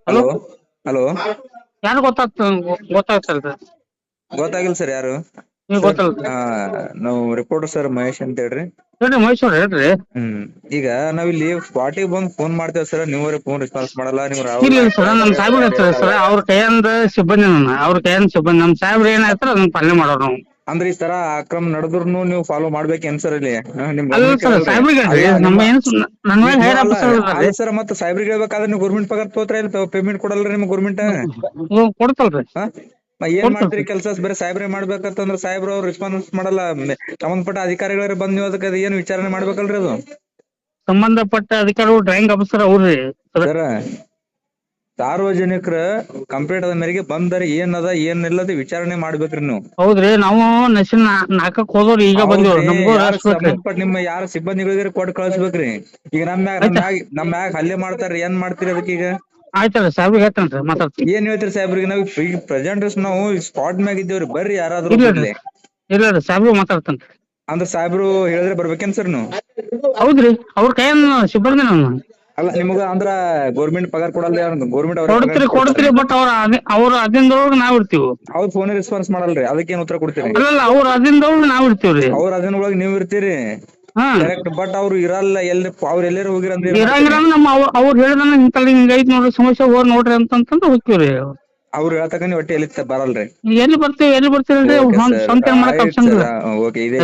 Hello. Hello hello. ಯಾರು ಗೊತ್ತಾಗ್ತಲ್ರಿ. ಗೊತ್ತಾಗಿಲ್ಲ sir ಯಾರು. ನೀವ್ ಸರ್ ಗೊತ್ತಲ್ರಿ. ನಾವು ರಿಪೋರ್ಟರ್ ಸರ್ ಮಹೇಶ್ ಅಂತ ಹೇಳ್ರಿ. ಹೇಳ್ರಿ ಮಹೇಶ್ ಅವ್ರ ಹೇಳ್ರಿ. ಈಗ ನಾವಿಲ್ಲಿ ಸ್ಪಾಟಿಗೆ ಬಂದ್ ಫೋನ್ ಮಾಡ್ತೇವೆ ಸರ್, ನೀವೇ ಫೋನ್ ರೆಸ್ಪಾನ್ಸ್ ಮಾಡಲ್ಲ. ನೀವು ರಾಹುಲ್ ಇಲ್ಲ ನಾಯ್ಕ ಸರ್, ನಮ್ ಸಾಹೇಬ್ರ ಯಾರು ಹಚ್ಚಾರ ಎತ್ತಲ್ಲ. ಸರ್. ಅವ್ರ ಕೈಯಿಂದ ಸಿಬ್ಬಂದಿ ಅವ್ರ ಕೈಯಿಂದ ಸಿಬ್ಬಂದಿ ನಮ್ ಸಾಹೇಬ್ರ ಏನ್ ಹೇಳ್ತಾರ ಅದನ್ನ ಪಾಲನೆ ಮಾಡೋರು ನಾವು. ಅಂದ್ರೆ ಈ ತರ ಅಕ್ರಮ ನಡೆದ್ರು ನೀವು ಫಾಲೋ ಮಾಡ್ಬೇಕೇನ್ ಸರ್ ಇಲ್ಲಿ? ನಿಮ್ ಅಲ್ಲ ಗೌರ್ಮೆಂಟ್ ಸರ್, ಕೇಳಲ್ರಿ. ಸಾಹೇಬ್ರಿಗೆ ಹೇಳ್ರಿ. ಅಲ್ಲ ನಿಮ್ಮ ನಮ್ಮ ಏನ್ ನನ್ ಮೇಲೆ ನೀವು ಹೈರ್ ಅಲ್ಲ ಆಫೀಸರ್ ಅಲ್ಲ ಇದಾರ್ರಿ. ಸರ್, ಮತ್ತೆ ಸಾಹೇಬ್ರಿಗೆ ಹೇಳ್ಬೇಕಾದ್ರೆ ನೀವು ಗೌರ್ಮೆಂಟ್ ಪಗಾರ ತೋತ್ರ ಇಲ್ಲ ಪೇಮೆಂಟ್ ಕೊಡಲ್ರಿ ನಿಮ್ ಗೌರ್ಮೆಂಟ್. ಕೊಡ್ತಲ್ರಿ. ಏನ್ ಮಾಡ್ತೀರಿ ಕೆಲಸ? ಬೇರೆ ಸಾಹೇಬ್ರೆ ಮಾಡ್ಬೇಕಂತಂದ್ರ ಸಾಹೇಬ್ರ ಅವ್ರು ರೆಸ್ಪಾನ್ಸ್ ಮಾಡಲ್ಲ. ಸಂಬಂಧಪಟ್ಟ ಅಧಿಕಾರಿಗಳ ಬಂದ್ ನೀವು ಅದಕ್ಕೆ ಏನ್ ವಿಚಾರಣೆ ಮಾಡ್ಬೇಕಲ್ರಿ ಅದು. ಸಂಬಂಧಪಟ್ಟ ಅಧಿಕಾರಿಗಳು ಡ್ರಾಯಿಂಗ್ ಆಫೀಸರ್ ಅವ್ರಿ. ಸರ ಸಾರ್ವಜನಿಕರ ಕಂಪ್ಲೇಂಟ್ ಅದ ಮೇರೆಗೆ ಬಂದರೆ ಏನದ ಏನಿಲ್ಲದ ವಿಚಾರಣೆ ಮಾಡ್ಬೇಕ್ರಿ ನೀವು. ಹೌದ್ರಿ, ನಾವು ನಶಿನ್ ನಾಲ್ಕಕ್ ಹೋದವ್ರಿ ಈಗ ಬಂದಿವ್ರಿ. ಹೌದ್ರಿ, ನಮಗೂ ಯಾರ ರೆಸ್ಟ್ ಬೇಕ್ರಿ. ಸಂಬಂಧಪಟ್ಟ ನಿಮ್ಮ ಯಾರ ಸಿಬ್ಬಂದಿಗಳಿಗೆ ಕೊಟ್ಟು ಕಳ್ಸ್ಬೇಕ್ರಿ. ಈಗ ಆಯ್ತಾ ನಮ್ ಮ್ಯಾಗ ಹಲ್ಲೆ ಮಾಡ್ತಾರ್ರಿ, ಏನ್ ಮಾಡ್ತೀರಿ ಅದಕ್ಕೆ ಈಗ? ಆಯ್ತಲ್ರಿ, ಸಾಹೇಬ್ರಿಗೆ ಹೇಳ್ತೇನ್ರಿ, ಮಾತಾಡ್ತೀನಿ. ಏನ್ ಹೇಳ್ತೀರಿ ಸಾಹೇಬ್ರಿಗೆ? ನಾವು ಈಗ ಪ್ರೆಸೆಂಟ್ ನಾವು ಸ್ಪಾಟ್ ಮ್ಯಾಗ ಇದ್ದೇವ್ರಿ, ಬರ್ರಿ ಯಾರಾದ್ರೂ ಇಲ್ಲ ಬರ್ಲಿ. ಇಲ್ಲ ರೀ, ಸಾಹೇಬ್ರಿಗೆ ಮಾತಾಡ್ತೇನ್ರಿ. ಅಂದ್ರ ಸಾಹೇಬ್ರು ಹೇಳಿದ್ರೆ ಬರ್ಬೇಕೇನ್ ಸರ್ ನೀವು? ಹೌದ್ರಿ, ಅವ್ರ ಕೈಯನ್ನ ಸಿಬ್ಬಂದಿ ನಾನು. ಅಲ್ಲ ನಿಮಗ ಅಂದ್ರ ಗೌರ್ಮೆಂಟ್ ಪಗಾರ ಕೊಡಲ್ಲ, ಗೌರ್ಮೆಂಟ್ ಅವರೇ ಪಗಾರ ಕೊಡ್ತೀರಿ, ಕೊಡ್ತಾರೆ. ಬಟ್ ಅವ್ರ ಅಧೀನದೊಳಗೆ ನಾವ್ ಇರ್ತೀವಿ. ಅವ್ರ ಫೋನ್ ರೆಸ್ಪಾನ್ಸ್ ಮಾಡಲ್ರಿ, ಅದಕ್ಕೇನ್ ಉತ್ತರ ಕೊಡ್ತೀರಿ? ಅಲ್ಲಲ್ಲ, ಅವ್ರ ಅಧೀನದೊಳಗೆ ನಾವ್ ಇರ್ತೀವ್ರಿ. ಅವ್ರ ಅದಿನೊಳಗೆ ನೀವ್ ಇರ್ತೀರಿ ಹಾ, ಕರೆಕ್ಟ್. ಬಟ್ ಅವ್ರು ಇರಲ್ಲ, ಅವ್ರ ಎಲ್ಲರೂ ಹೋಗಿರ ಅಂತ ಏನ್ ಇರಂಗಿರ ಮಾಡ್ತೀರಿ? ನಮ್ಮ ಅವ್ರು ಹೇಳಿದಾನ ಇಂತಲ್ಲಿ ಹಿಂಗೈತ್ ನೋಡ್ರಿ ಸಮಸ್ಯೆ, ಹೋಗ್ ನೋಡ್ರಿ ಅಂತಂದ್ರೆ ಹೋಗ್ತೀವ್ರಿ. ಅವ್ರು ಹೇಳ್ತಕ್ಕ ಒಟ್ಟೆ ಎಲ್ಲಿ ಬರಲ್ರಿ. ಎಲ್ಲಿ ಬರ್ತೀವಿ ಓಕೆ ಸ್ವಂತ ಸರ್, ಏನ್ ಮಾಡಕ್ ಆಯ್ತು ಆಪ್ಷನ್ ಸರ್. ಇಲ್ಲ. ಓಕೆ, ಇದೆ.